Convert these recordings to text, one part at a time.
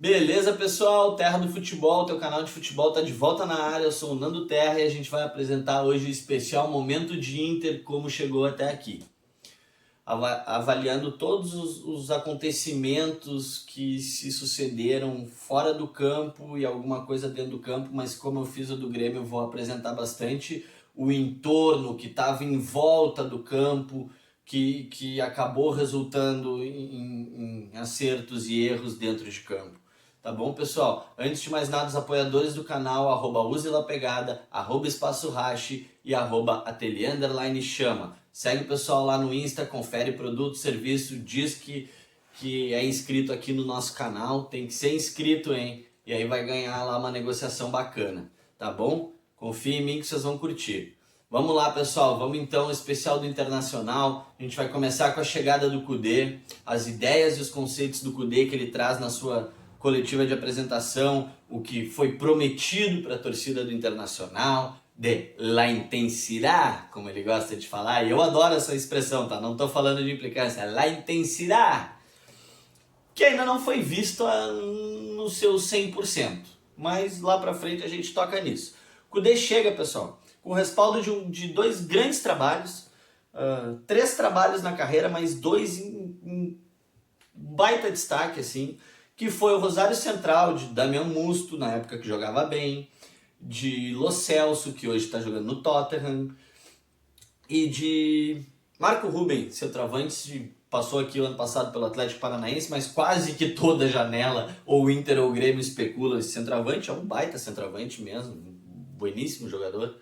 Beleza, pessoal? Terra do Futebol, teu canal de futebol tá de volta na área. Eu sou o Nando Terra e a gente vai apresentar hoje o especial Momento de Inter, como chegou até aqui. Avaliando todos os acontecimentos que se sucederam fora do campo e alguma coisa dentro do campo, mas como eu fiz o do Grêmio, eu vou apresentar bastante o entorno que estava em volta do campo, que acabou resultando em acertos e erros dentro de campo. Tá bom, pessoal? Antes de mais nada, os apoiadores do canal, @uselapegada, @espaço_rache e @ateliê_chama. Segue o pessoal lá no Insta, confere produto, serviço, diz que é inscrito aqui no nosso canal. Tem que ser inscrito, hein? E aí vai ganhar lá uma negociação bacana, tá bom? Confia em mim que vocês vão curtir. Vamos lá, pessoal, vamos então ao especial do Internacional. A gente vai começar com a chegada do Kudê, as ideias e os conceitos do Kudê que ele traz na sua coletiva de apresentação, o que foi prometido para a torcida do Internacional, de la intensidade, como ele gosta de falar, e eu adoro essa expressão, tá? Não estou falando de implicância, la intensidade, que ainda não foi visto no seu 100%, mas lá para frente a gente toca nisso. Kudê chega, pessoal, com o respaldo de dois grandes trabalhos, 3 trabalhos na carreira, mas 2 em baita destaque, assim, que foi o Rosário Central, de Damian Musto, na época que jogava bem, de Lo Celso, que hoje está jogando no Tottenham, e de Marco Ruben, centroavante, passou aqui o ano passado pelo Atlético Paranaense, mas quase que toda janela, ou o Inter ou o Grêmio especula esse centroavante, é um baita centroavante mesmo, um bueníssimo jogador.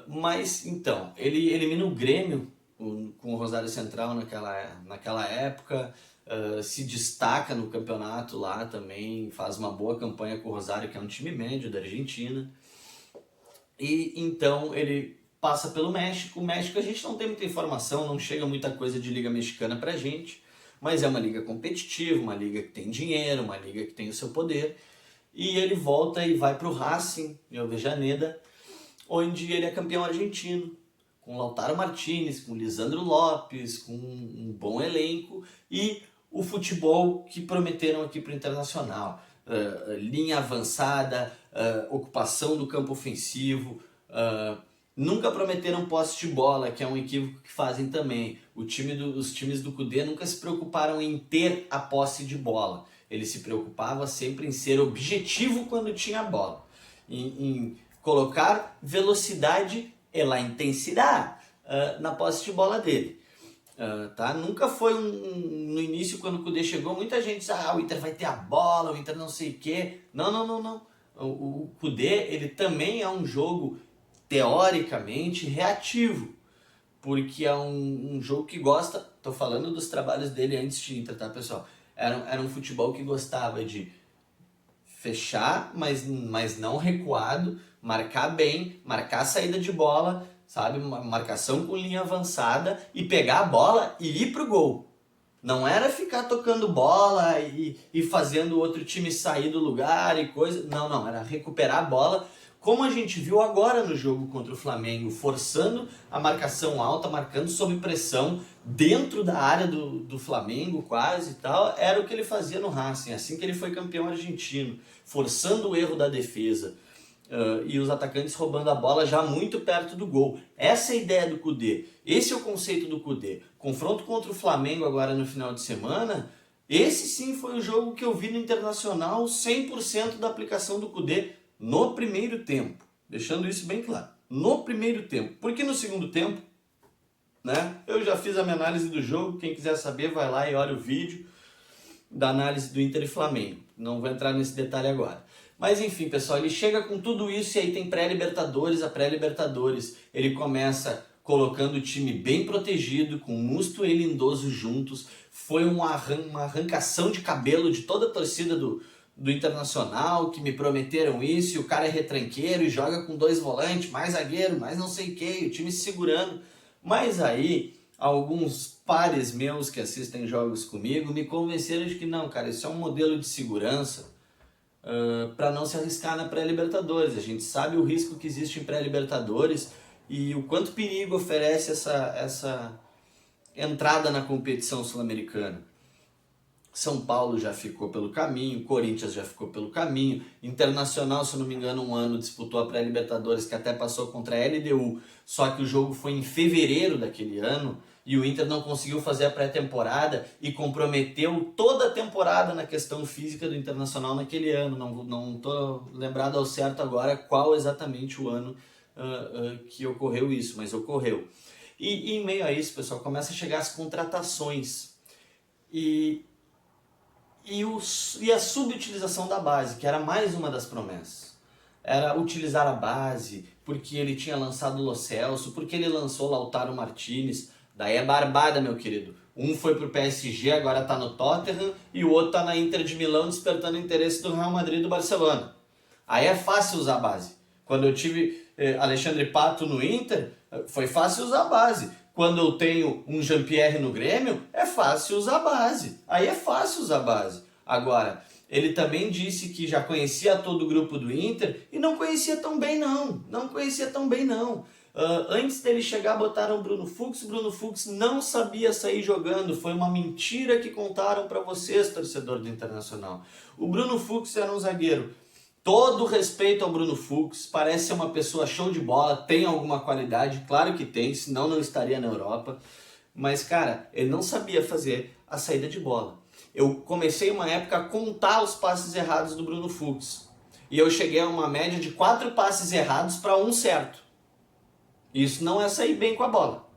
Mas então, ele elimina o Grêmio com o Rosário Central naquela época, se destaca no campeonato lá também, faz uma boa campanha com o Rosário, que é um time médio da Argentina. E então ele passa pelo México. O México a gente não tem muita informação, não chega muita coisa de liga mexicana pra gente, mas é uma liga competitiva, uma liga que tem dinheiro, uma liga que tem o seu poder. E ele volta e vai pro Racing, em Avejaneda, onde ele é campeão argentino, com Lautaro Martinez, com Lisandro Lopes, com um bom elenco e o futebol que prometeram aqui para o Internacional. Linha avançada, ocupação do campo ofensivo, nunca prometeram posse de bola, que é um equívoco que fazem também. Os times do Kudê nunca se preocuparam em ter a posse de bola. Ele se preocupava sempre em ser objetivo quando tinha a bola, em colocar velocidade e la intensidade na posse de bola dele. Tá? Nunca foi no início, quando o Kudê chegou, muita gente disse, o Inter vai ter a bola, o Inter não sei o quê. Não. O Kudê, ele também é um jogo teoricamente reativo, porque é um jogo que gosta, tô falando dos trabalhos dele antes de Inter, tá, pessoal? Era um futebol que gostava de fechar, mas não recuado, marcar bem, marcar a saída de bola, sabe? Uma marcação com linha avançada e pegar a bola e ir pro gol. Não era ficar tocando bola e fazendo o outro time sair do lugar e coisa. Não, era recuperar a bola, como a gente viu agora no jogo contra o Flamengo, forçando a marcação alta, marcando sob pressão, dentro da área do Flamengo quase e tal. Era o que ele fazia no Racing, assim que ele foi campeão argentino, forçando o erro da defesa. E os atacantes roubando a bola já muito perto do gol. Essa é a ideia do Kudê. Esse é o conceito do Kudê. Confronto contra o Flamengo agora no final de semana, esse sim foi o jogo que eu vi no Internacional, 100% da aplicação do Kudê no primeiro tempo. Deixando isso bem claro. No primeiro tempo. Porque no segundo tempo, né, eu já fiz a minha análise do jogo. Quem quiser saber, vai lá e olha o vídeo da análise do Inter e Flamengo. Não vou entrar nesse detalhe agora. Mas enfim, pessoal, ele chega com tudo isso e aí tem pré-libertadores. A pré-libertadores, ele começa colocando o time bem protegido, com Musto e Lindoso juntos. Foi uma arrancação de cabelo de toda a torcida do Internacional, que me prometeram isso, e o cara é retranqueiro e joga com 2 volantes, mais zagueiro, mais não sei o que, o time se segurando. Mas aí, alguns pares meus que assistem jogos comigo me convenceram de que não, cara, isso é um modelo de segurança para não se arriscar na pré-libertadores. A gente sabe o risco que existe em pré-libertadores e o quanto perigo oferece essa entrada na competição sul-americana. São Paulo já ficou pelo caminho, Corinthians já ficou pelo caminho, Internacional, se eu não me engano, um ano disputou a pré-Libertadores, que até passou contra a LDU, só que o jogo foi em fevereiro daquele ano, e o Inter não conseguiu fazer a pré-temporada e comprometeu toda a temporada na questão física do Internacional naquele ano. Não tô lembrado ao certo agora qual exatamente o ano que ocorreu isso, mas ocorreu. E em meio a isso, pessoal, começa a chegar as contratações. E a subutilização da base, que era mais uma das promessas. Era utilizar a base, porque ele tinha lançado o Lo Celso, porque ele lançou o Lautaro Martinez. Daí é barbada, meu querido. Um foi pro PSG, agora tá no Tottenham, e o outro tá na Inter de Milão, despertando o interesse do Real Madrid e do Barcelona. Aí é fácil usar a base. Quando eu tive Alexandre Pato no Inter, foi fácil usar a base. Quando eu tenho um Jean-Pierre no Grêmio, é fácil usar a base. Aí é fácil usar a base. Agora, ele também disse que já conhecia todo o grupo do Inter e não conhecia tão bem não. Não conhecia tão bem não. Antes dele chegar, botaram o Bruno Fux. O Bruno Fux não sabia sair jogando. Foi uma mentira que contaram para vocês, torcedor do Internacional. O Bruno Fux era um zagueiro. Todo respeito ao Bruno Fux, parece ser uma pessoa show de bola, tem alguma qualidade, claro que tem, senão não estaria na Europa. Mas, cara, ele não sabia fazer a saída de bola. Eu comecei uma época a contar os passes errados do Bruno Fux. E eu cheguei a uma média de 4 passes errados para um certo. Isso não é sair bem com a bola.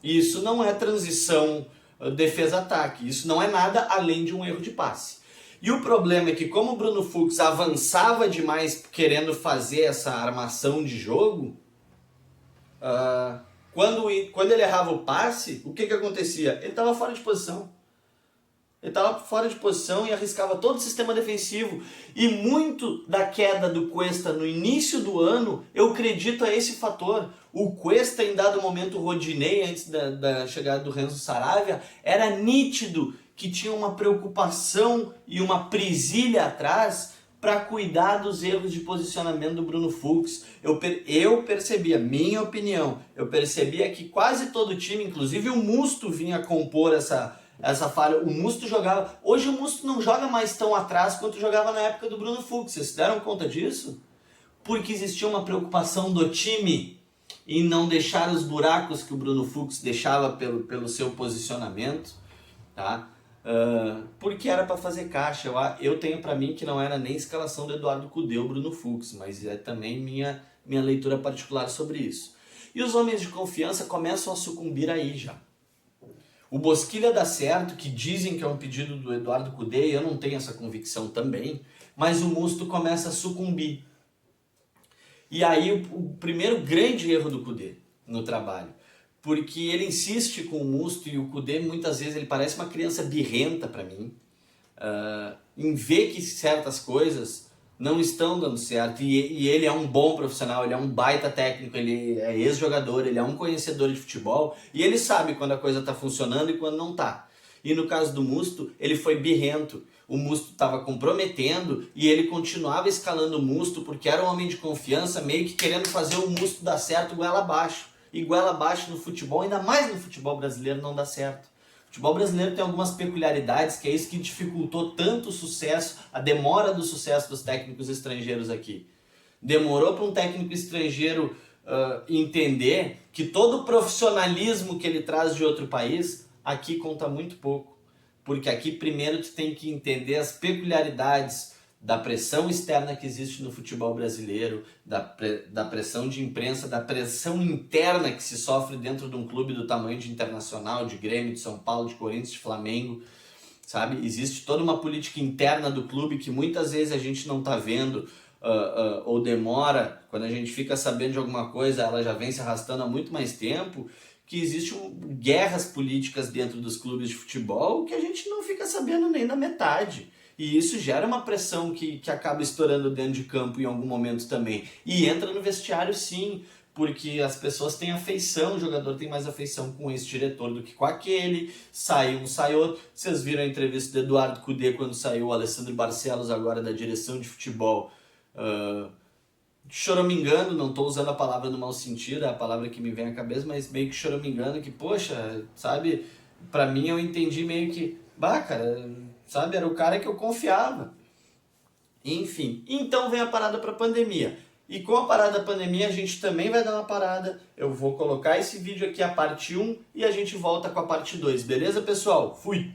Isso não é transição defesa-ataque. Isso não é nada além de um erro de passe. E o problema é que como o Bruno Fux avançava demais querendo fazer essa armação de jogo, quando ele errava o passe, o que acontecia? Ele estava fora de posição. Ele estava fora de posição e arriscava todo o sistema defensivo. E muito da queda do Cuesta no início do ano, eu acredito a esse fator. O Cuesta, em dado momento, o Rodinei, antes da chegada do Renzo Saravia, era nítido que tinha uma preocupação e uma presilha atrás para cuidar dos erros de posicionamento do Bruno Fux. Eu percebia, minha opinião, eu percebia que quase todo time, inclusive o Musto, vinha compor essa falha. O Musto jogava... Hoje o Musto não joga mais tão atrás quanto jogava na época do Bruno Fux. Vocês se deram conta disso? Porque existia uma preocupação do time em não deixar os buracos que o Bruno Fux deixava pelo seu posicionamento, tá? Porque era para fazer caixa. Eu tenho para mim que não era nem escalação do Eduardo Cudê ou Bruno Fux, mas é também minha leitura particular sobre isso. E os homens de confiança começam a sucumbir aí já. O Bosquilha dá certo, que dizem que é um pedido do Eduardo Cudê, eu não tenho essa convicção também, mas o Musto começa a sucumbir. E aí o primeiro grande erro do Cudê no trabalho, porque ele insiste com o Musto e o Cudê muitas vezes ele parece uma criança birrenta para mim, em ver que certas coisas não estão dando certo, e ele é um bom profissional, ele é um baita técnico, ele é ex-jogador, ele é um conhecedor de futebol, e ele sabe quando a coisa está funcionando e quando não está. E no caso do Musto, ele foi birrento. O Musto estava comprometendo e ele continuava escalando o Musto porque era um homem de confiança, meio que querendo fazer o Musto dar certo goela abaixo. E goela abaixo no futebol, ainda mais no futebol brasileiro, não dá certo. O futebol brasileiro tem algumas peculiaridades, que é isso que dificultou tanto o sucesso, a demora do sucesso dos técnicos estrangeiros aqui. Demorou para um técnico estrangeiro entender que todo o profissionalismo que ele traz de outro país, aqui conta muito pouco. Porque aqui primeiro tu tem que entender as peculiaridades da pressão externa que existe no futebol brasileiro, da pressão de imprensa, da pressão interna que se sofre dentro de um clube do tamanho de Internacional, de Grêmio, de São Paulo, de Corinthians, de Flamengo, sabe? Existe toda uma política interna do clube que muitas vezes a gente não está vendo, ou demora, quando a gente fica sabendo de alguma coisa, ela já vem se arrastando há muito mais tempo, que existem guerras políticas dentro dos clubes de futebol que a gente não fica sabendo nem da metade. E isso gera uma pressão que acaba estourando dentro de campo em algum momento também. E entra no vestiário sim, porque as pessoas têm afeição, o jogador tem mais afeição com esse diretor do que com aquele, sai um, sai outro. Vocês viram a entrevista do Eduardo Cudê quando saiu o Alessandro Barcelos agora da direção de futebol, choramingando, não estou usando a palavra no mau sentido, é a palavra que me vem à cabeça, mas meio que choramingando, que poxa, sabe, pra mim eu entendi meio que, bah cara, sabe? Era o cara que eu confiava. Enfim, então vem a parada para a pandemia. E com a parada da pandemia a gente também vai dar uma parada. Eu vou colocar esse vídeo aqui, a parte 1, e a gente volta com a parte 2. Beleza, pessoal? Fui!